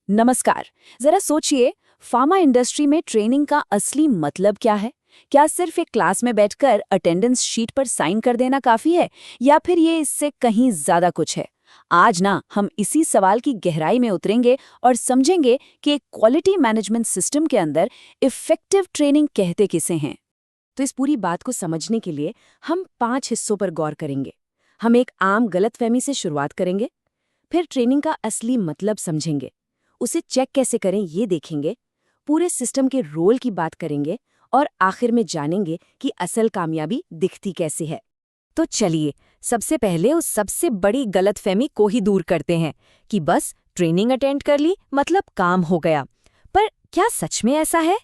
नमस्कार। जरा सोचिए, फार्मा इंडस्ट्री में ट्रेनिंग का असली मतलब क्या है? क्या सिर्फ एक क्लास में बैठकर अटेंडेंस शीट पर साइन कर देना काफी है, या फिर ये इससे कहीं ज्यादा कुछ है? आज ना हम इसी सवाल की गहराई में उतरेंगे और समझेंगे कि एक क्वालिटी मैनेजमेंट सिस्टम के अंदर इफेक्टिव ट्रेनिंग कहते किसे हैं। तो इस पूरी बात को समझने के लिए हम 5 हिस्सों पर गौर करेंगे। हम एक आम गलतफहमी से शुरुआत करेंगे, फिर ट्रेनिंग का असली मतलब समझेंगे, उसे चेक कैसे करें ये देखेंगे, पूरे सिस्टम के रोल की बात करेंगे और आखिर में जानेंगे कि असल कामयाबी दिखती कैसे है। तो चलिए, सबसे पहले उस सबसे बड़ी गलतफहमी को ही दूर करते हैं कि बस ट्रेनिंग अटेंड कर ली मतलब काम हो गया। पर क्या सच में ऐसा है?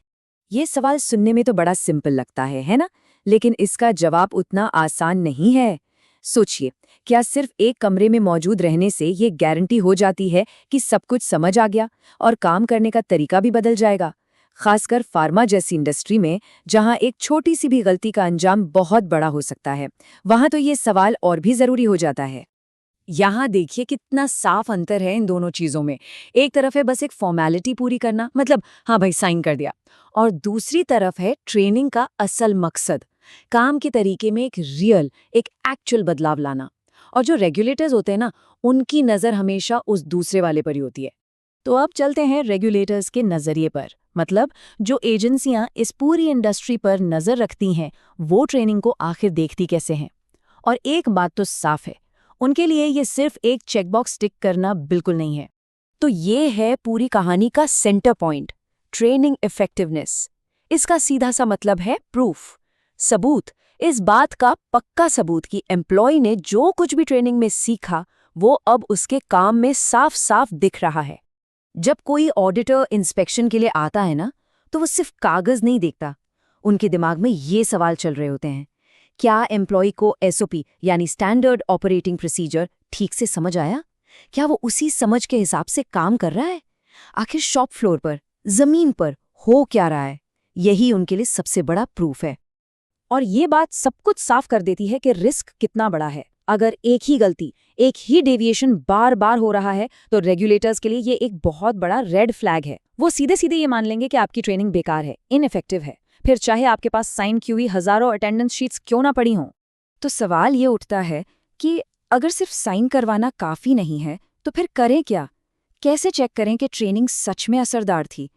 ये सवाल सुनने में तो बड़ा सिंपल लगता है ना? लेकिन इसका जवाब उतना आसान नहीं है। सोचिए, क्या सिर्फ एक कमरे में मौजूद रहने से ये गारंटी हो जाती है कि सब कुछ समझ आ गया और काम करने का तरीका भी बदल जाएगा? खासकर फार्मा जैसी इंडस्ट्री में, जहां एक छोटी सी भी गलती का अंजाम बहुत बड़ा हो सकता है, वहां तो ये सवाल और भी जरूरी हो जाता है। यहाँ देखिए कितना साफ अंतर है इन दोनों चीजों में। एक तरफ है बस एक फॉर्मेलिटी पूरी करना, मतलब हाँ भाई साइन कर दिया, और दूसरी तरफ है ट्रेनिंग का असल मकसद, काम के तरीके में एक रियल, एक एक्चुअल बदलाव लाना। और जो रेगुलेटर्स होते हैं ना, उनकी नज़र हमेशा उस दूसरे वाले पर ही होती है। तो अब चलते हैं रेगुलेटर्स के नज़रिए पर, मतलब जो एजेंसियां इस पूरी इंडस्ट्री पर नज़र रखती हैं, वो ट्रेनिंग को आखिर देखती कैसे हैं। और एक बात तो साफ है, उनके लिए ये सिर्फ एक चेकबॉक्स टिक करना बिल्कुल नहीं है। तो ये है पूरी कहानी का सेंटर पॉइंट, ट्रेनिंग इफेक्टिवनेस। इसका सीधा सा मतलब है प्रूफ, सबूत। इस बात का पक्का सबूत कि एम्प्लॉय ने जो कुछ भी ट्रेनिंग में सीखा, वो अब उसके काम में साफ साफ दिख रहा है। जब कोई ऑडिटर इंस्पेक्शन के लिए आता है ना, तो वो सिर्फ कागज नहीं देखता। उनके दिमाग में ये सवाल चल रहे होते हैं, क्या एम्प्लॉय को एसओपी यानी स्टैंडर्ड ऑपरेटिंग प्रोसीजर ठीक से समझ आया? क्या वो उसी समझ के हिसाब से काम कर रहा है? आखिर शॉप फ्लोर पर, जमीन पर हो क्या रहा है? यही उनके लिए सबसे बड़ा प्रूफ है। और ये बात सब कुछ साफ कर देती है कि रिस्क कितना बड़ा है। अगर एक ही गलती, एक ही डेविएशन बार बार हो रहा है, तो रेगुलेटर्स के लिए ये एक बहुत बड़ा रेड फ्लैग है। वो सीधे सीधे ये मान लेंगे कि आपकी ट्रेनिंग बेकार है, इनइफेक्टिव है, फिर चाहे आपके पास साइन की हुई हजारों अटेंडेंस शीट्स क्यों ना पड़ी हों। तो सवाल ये उठता है कि अगर सिर्फ साइन करवाना काफी नहीं है, तो फिर करें क्या? कैसे चेक करें कि ट्रेनिंग सच में असरदार थी?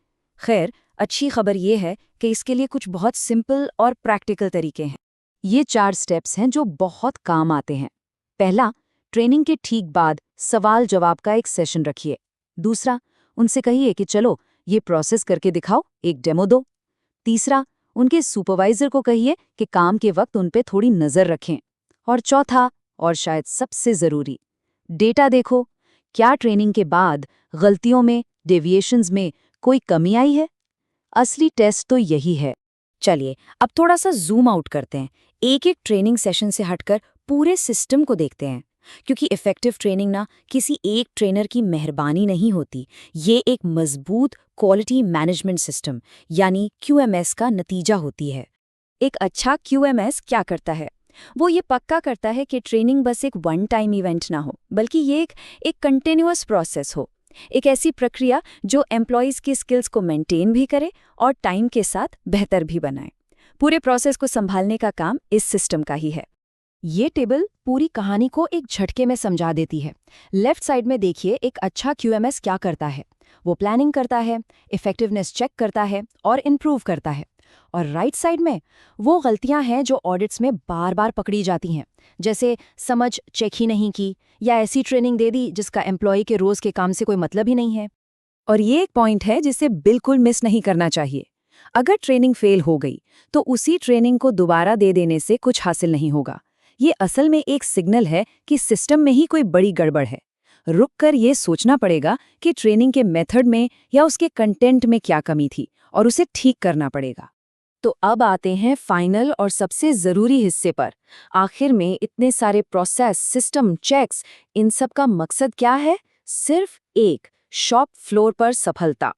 खैर, अच्छी खबर ये है कि इसके लिए कुछ बहुत सिंपल और प्रैक्टिकल तरीके हैं। ये 4 स्टेप्स हैं जो बहुत काम आते हैं। पहला, ट्रेनिंग के ठीक बाद सवाल जवाब का एक सेशन रखिए। दूसरा, उनसे कहिए कि चलो ये प्रोसेस करके दिखाओ, एक डेमो दो। तीसरा, उनके सुपरवाइजर को कहिए कि काम के वक्त उन पे थोड़ी नज़र रखें। और चौथा, और शायद सबसे ज़रूरी, डेटा देखो। क्या ट्रेनिंग के बाद गलतियों में, डेविएशंस में कोई कमी आई है? असली टेस्ट तो यही है। चलिए, अब थोड़ा सा जूम आउट करते हैं, एक एक ट्रेनिंग सेशन से हटकर पूरे सिस्टम को देखते हैं। क्योंकि इफेक्टिव ट्रेनिंग ना किसी एक ट्रेनर की मेहरबानी नहीं होती, ये एक मजबूत क्वालिटी मैनेजमेंट सिस्टम यानी क्यूएमएस का नतीजा होती है। एक अच्छा क्यूएमएस क्या करता है? वो ये पक्का करता है कि ट्रेनिंग बस एक वन टाइम इवेंट ना हो, बल्कि ये एक कंटिन्यूअस प्रोसेस हो, एक ऐसी प्रक्रिया जो एम्प्लॉयज़ की स्किल्स को मेंटेन भी करे और टाइम के साथ बेहतर भी बनाए। पूरे प्रोसेस को संभालने का काम इस सिस्टम का ही है। ये टेबल पूरी कहानी को एक झटके में समझा देती है। लेफ्ट साइड में देखिए, एक अच्छा क्यूएमएस क्या करता है। वो प्लानिंग करता है, इफेक्टिवनेस चेक करता है और इम्प्रूव करता है। और राइट साइड में वो गलतियां हैं जो ऑडिट्स में बार बार पकड़ी जाती हैं, जैसे समझ चेक ही नहीं की या ऐसी ट्रेनिंग दे दी जिसका एम्प्लॉय के रोज के काम से कोई मतलब ही नहीं है। और ये एक पॉइंट है जिसे बिल्कुल मिस नहीं करना चाहिए। अगर ट्रेनिंग फेल हो गई, तो उसी ट्रेनिंग को दोबारा दे देने से कुछ हासिल नहीं होगा। ये असल में एक सिग्नल है कि सिस्टम में ही कोई बड़ी गड़बड़ है। रुक कर ये सोचना पड़ेगा कि ट्रेनिंग के मेथड में या उसके कंटेंट में क्या कमी थी, और उसे ठीक करना पड़ेगा। तो अब आते हैं फाइनल और सबसे ज़रूरी हिस्से पर। आखिर में इतने सारे प्रोसेस, सिस्टम, चेक्स, इन सब का मकसद क्या है? सिर्फ एक, शॉप फ्लोर पर सफलता।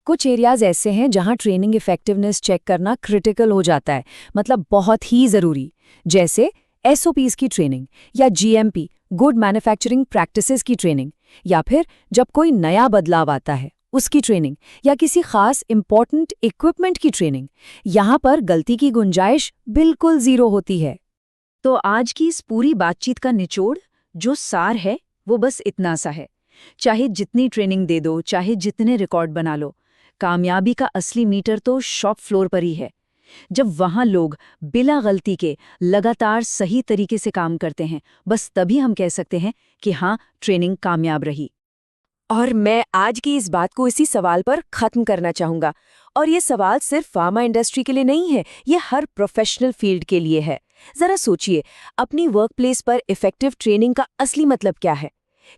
कुछ एरियाज ऐसे हैं जहां ट्रेनिंग इफेक्टिवनेस चेक करना क्रिटिकल हो जाता है, मतलब बहुत ही ज़रूरी, जैसे एसओपीज़ की ट्रेनिंग या जीएमपी, गुड मैन्युफैक्चरिंग प्रैक्टिसेस की ट्रेनिंग, या फिर जब कोई नया बदलाव आता है उसकी ट्रेनिंग या किसी खास इम्पोर्टेंट इक्विपमेंट की ट्रेनिंग, यहाँ पर गलती की गुंजाइश बिल्कुल ज़ीरो होती है। तो आज की इस पूरी बातचीत का निचोड़, जो सार है, वो बस इतना सा है। चाहे जितनी ट्रेनिंग दे दो, चाहे जितने रिकॉर्ड बना लो, कामयाबी का असली मीटर तो शॉप फ्लोर पर ही है। जब वहाँ लोग बिना गलती के लगातार सही तरीके से काम करते हैं, बस तभी हम कह सकते हैं कि हाँ, ट्रेनिंग कामयाब रही। और मैं आज की इस बात को इसी सवाल पर खत्म करना चाहूंगा। और ये सवाल सिर्फ फार्मा इंडस्ट्री के लिए नहीं है, ये हर प्रोफेशनल फील्ड के लिए है। जरा सोचिए, अपनी वर्कप्लेस पर इफेक्टिव ट्रेनिंग का असली मतलब क्या है?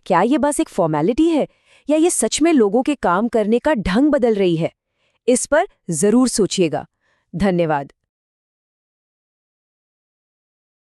क्या ये बस एक फॉर्मेलिटी है, या ये सच में लोगों के काम करने का ढंग बदल रही है? इस पर जरूर सोचिएगा। धन्यवाद।